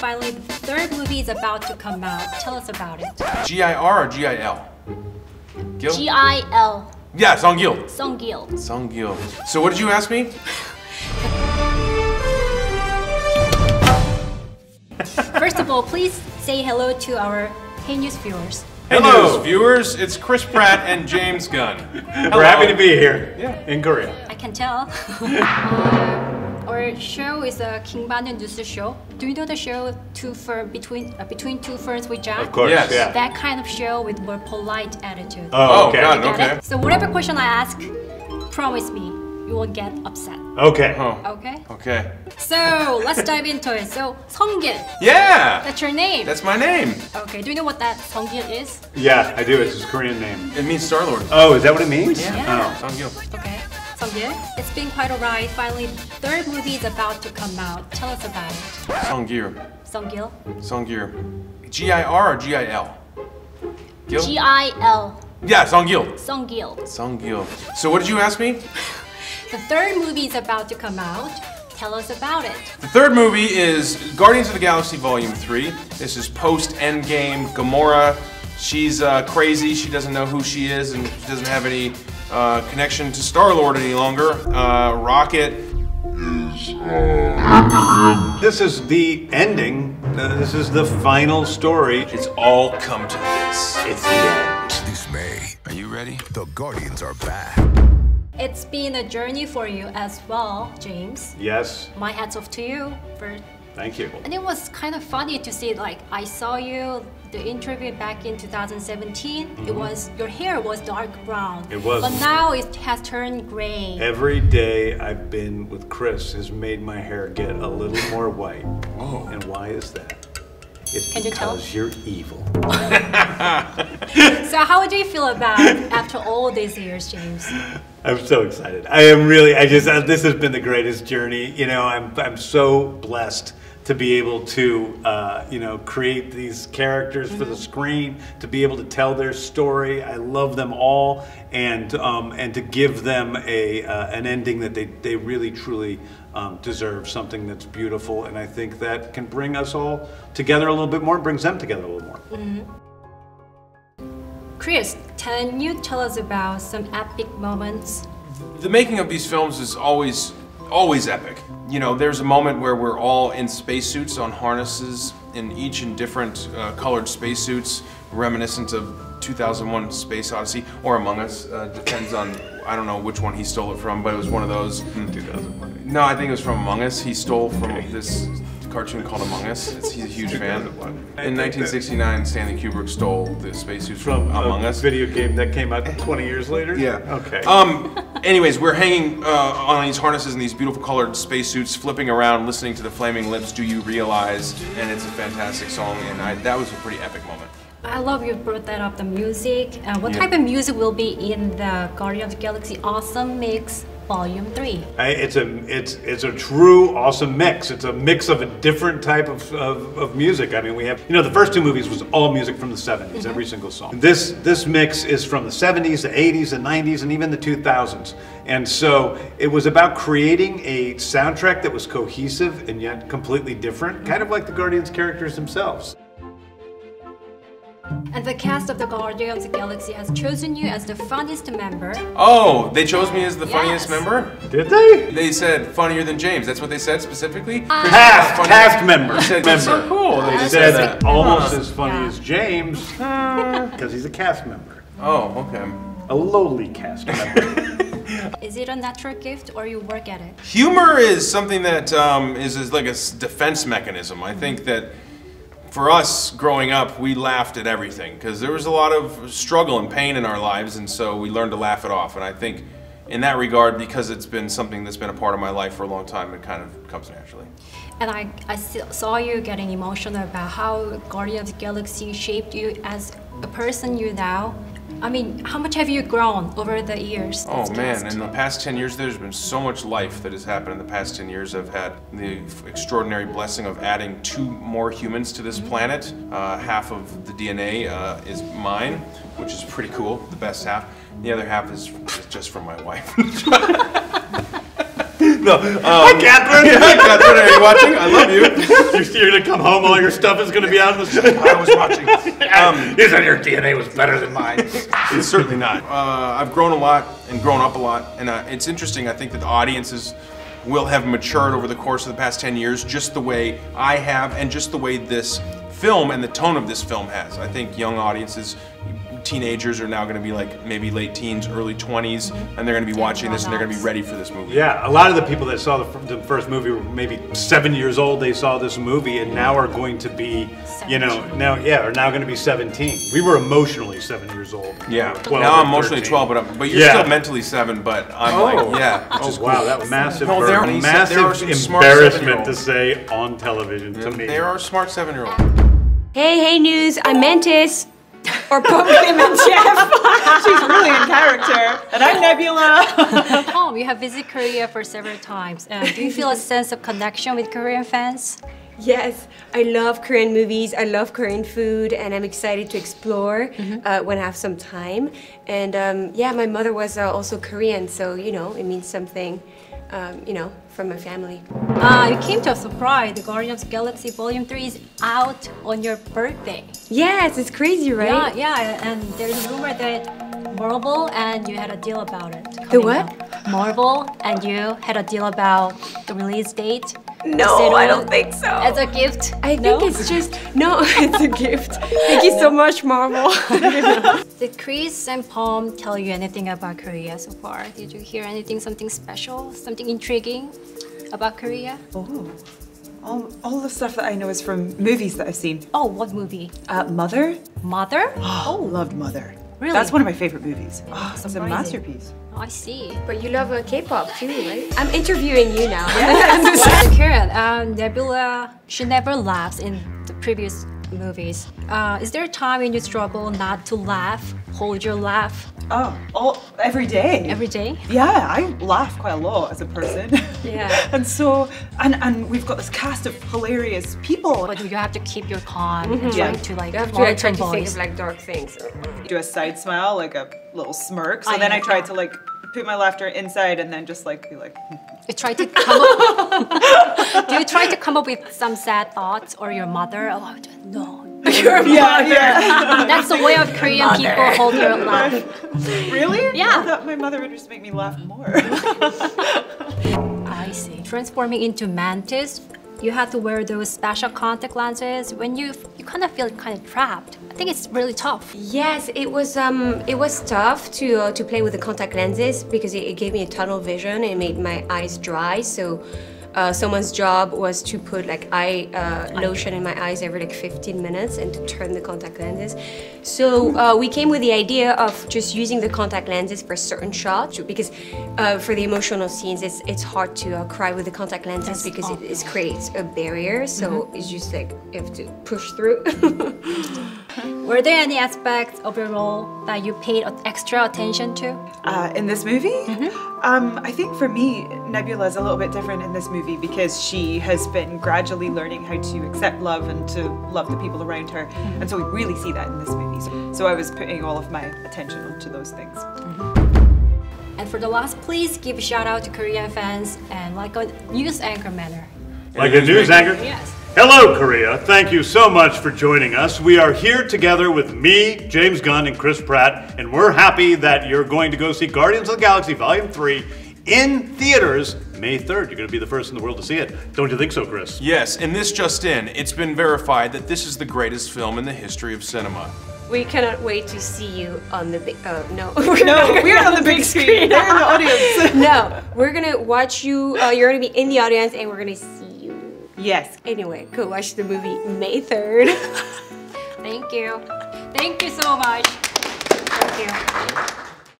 Finally, the third movie is about to come out. Tell us about it. G-I-R or G-I-L? Gil? G-I-L. Yeah, Songgil. Songgil. Songgil. So what did you ask me? First of all, please say hello to our Hey News viewers. Hello, viewers. It's Chris Pratt and James Gunn. We're happy to be here in Korea. I can tell. Our show is a 킹받는 뉴스쇼. Do you know the show Between Two Ferns with Jack? Of course, Yes. yeah. That kind of show with more polite attitude. Oh, okay. God, Get okay. it? So whatever question I ask, promise me you won't get upset. Okay. Oh, Okay? okay. So let's dive into it. So Songgil, Yeah! that's your name. That's my name. Okay, do you know what that Songgil is? Yeah, I do. It's his Korean name. It means Star-Lord. Oh, is that what it means? Yeah. Songgil. Okay, Songgil, it's been quite a ride. Finally, the third movie is about to come out. Tell us about it. Songgil. Songgil. Songgil. G-I-R or G-I-L? Gil? G-I-L. Yeah, Songgil. Songgil. Songgil. So what did you ask me? The third movie is about to come out. Tell us about it. The third movie is Guardians of the Galaxy Volume 3. This is post-Endgame. Gamora, she's crazy. She doesn't know who she is and she doesn't have any connection to Star-Lord any longer. Rocket. This is the ending. This is the final story. It's all come to this. It's the end. This May, are you ready? The Guardians are back. It's been a journey for you as well, James. Yes. My hats off to you for. Thank you. And it was kind of funny to see, like, I saw you, the interview back in 2017. It was, your hair was dark brown. It was. But now it has turned gray. Every day I've been with Chris has made my hair get a little more white. Oh. And why is that? It's Can you tell? because you're evil. So how do you feel about after all these years, James? I'm so excited. I am really, this has been the greatest journey. You know, I'm so blessed to be able to, you know, create these characters for the screen, to be able to tell their story. I love them all, and to give them an ending that they really truly deserve, something that's beautiful, and I think that can bring us all together a little bit more, brings them together a little more. Chris, can you tell us about some epic moments? The making of these films is always epic. You know, there's a moment where we're all in spacesuits on harnesses, each in different colored spacesuits, reminiscent of 2001 Space Odyssey, or Among Us, depends on, I don't know which one he stole it from, but it was one of those. 2001. No, I think it was from Among Us. He stole from this cartoon called Among Us. He's a huge fan. In 1969, Stanley Kubrick stole the spacesuits from Among Us. Video game that came out 20 years later? Yeah. Okay. Anyways, we're hanging on these harnesses in these beautiful colored spacesuits, flipping around, listening to the Flaming Lips, Do You Realize? And it's a fantastic song, and that was a pretty epic moment. I love you brought that up, the music. What type of music will be in the Guardians of the Galaxy Awesome Mix Volume 3? It's a true awesome mix. It's a mix of a different type of music. I mean, we have, you know, the first two movies was all music from the 70s, every single song. This mix is from the 70s, the 80s, the 90s, and even the 2000s. And so it was about creating a soundtrack that was cohesive and yet completely different, kind of like the Guardians characters themselves. And the cast of the Guardians of the Galaxy has chosen you as the funniest member. Oh, they chose me as the funniest member? Did they? They said funnier than James. That's what they said specifically? Cast member. That's so cool. They said almost as funny as James, because he's a cast member. Oh, okay. A lowly cast member. Is it a natural gift or you work at it? Humor is something that is like a defense mechanism. I think that for us growing up, we laughed at everything because there was a lot of struggle and pain in our lives, and so we learned to laugh it off. And I think in that regard, because it's been something that's been a part of my life for a long time, it kind of comes naturally. And I saw you getting emotional about how Guardians of the Galaxy shaped you as a person you now. I mean, how much have you grown over the years? Oh man, in the past 10 years, there's been so much life that has happened in the past 10 years. I've had the extraordinary blessing of adding 2 more humans to this planet. Half of the DNA is mine, which is pretty cool, the best half. The other half is just from my wife. No, Hi, Catherine. Hi, Catherine. Are you watching? I love you. You're gonna come home, all your stuff is gonna be out in the sun. I was watching. You said your DNA was better than mine. It's certainly not. I've grown a lot and grown up a lot, and it's interesting. I think that the audiences will have matured over the course of the past 10 years, just the way I have, and just the way this film and the tone of this film has. I think young audiences, teenagers are now going to be like maybe late teens, early 20s, and they're going to be watching this and they're going to be ready for this movie. Yeah, a lot of the people that saw the first movie were maybe 7 years old. They saw this movie and now are going to be, you know, are now going to be 17. We were emotionally 7 years old. Yeah. 12 now or I'm emotionally 13. 12, but you're still mentally 7. But I'm like, yeah. Oh wow, that was massive. No, there are some smart embarrassment to 7-year-olds. say on television to me. There are smart 7-year-olds. Hey news, I'm Mantis. Or Pumpkin and Jeff. She's really in character. And I'm Nebula. Tom, you have visited Korea for several times. Do you feel a sense of connection with Korean fans? Yes, I love Korean movies, I love Korean food, and I'm excited to explore when I have some time. And yeah, my mother was also Korean, so you know, it means something, you know, from my family. You came to a surprise. The Guardians of the Galaxy Volume 3 is out on your birthday. Yes, it's crazy, right? Yeah, and there's a rumor that Marvel and you had a deal about it. The what? Marvel and you had a deal about the release date. No, I don't think so. As a gift? I think it's just, no, it's a gift. Thank you so much, Marvel. Did Chris and Palm tell you anything about Korea so far? Did you hear anything, something special, something intriguing about Korea? Oh. All the stuff that I know is from movies that I've seen. Oh, what movie? Mother. Mother? Oh, loved Mother. Really? That's one of my favorite movies. Oh, it's a Surprising. masterpiece. Oh, I see. But you love K-pop too, right? I'm interviewing you now. So Karen, Nebula, she never laughs in the previous movies. Is there a time when you struggle not to laugh, hold your laugh Every day. every day? Yeah, I laugh quite a lot as a person. Yeah. And so, and we've got this cast of hilarious people. But you have to keep your calm and trying to like You have to monitor try to think voice. of like dark things. Do a side smile, like a little smirk. So then I try to like put my laughter inside and then just like be like. You try to come up. Do you try to come up with some sad thoughts or your mother? Oh no. Yeah. That's the way of Korean people hold their laugh. Really? Yeah. I thought my mother would just make me laugh more. I see. Transforming into Mantis, you had to wear those special contact lenses. When you kind of feel kind of trapped. I think it's really tough. Yes, it was tough to play with the contact lenses because it gave me a tunnel vision. It made my eyes dry. So someone's job was to put like eye lotion in my eyes every like 15 minutes and to turn the contact lenses. So we came with the idea of just using the contact lenses for certain shots because for the emotional scenes it's hard to cry with the contact lenses because it creates a barrier. So it's just like you have to push through. Were there any aspects of your role that you paid extra attention to? In this movie? I think for me, Nebula is a little bit different in this movie because she has been gradually learning how to accept love and to love the people around her. And so we really see that in this movie. So I was putting all of my attention onto those things. And for the last, please give a shout out to Korean fans and like a news anchor manner. Like a news anchor? Yes. Hello, Korea. Thank you so much for joining us. We are here together with me, James Gunn, and Chris Pratt, and we're happy that you're going to go see Guardians of the Galaxy Volume 3 in theaters May 3rd. You're going to be the first in the world to see it. Don't you think so, Chris? Yes, and this just in. It's been verified that this is the greatest film in the history of cinema. We cannot wait to see you on the big. No, We're on the big screen. They're in the audience. No, we're gonna watch you. You're gonna be in the audience, and we're gonna see you. Yes. Anyway, go watch the movie May 3rd. Thank you. Thank you so much. Thank you.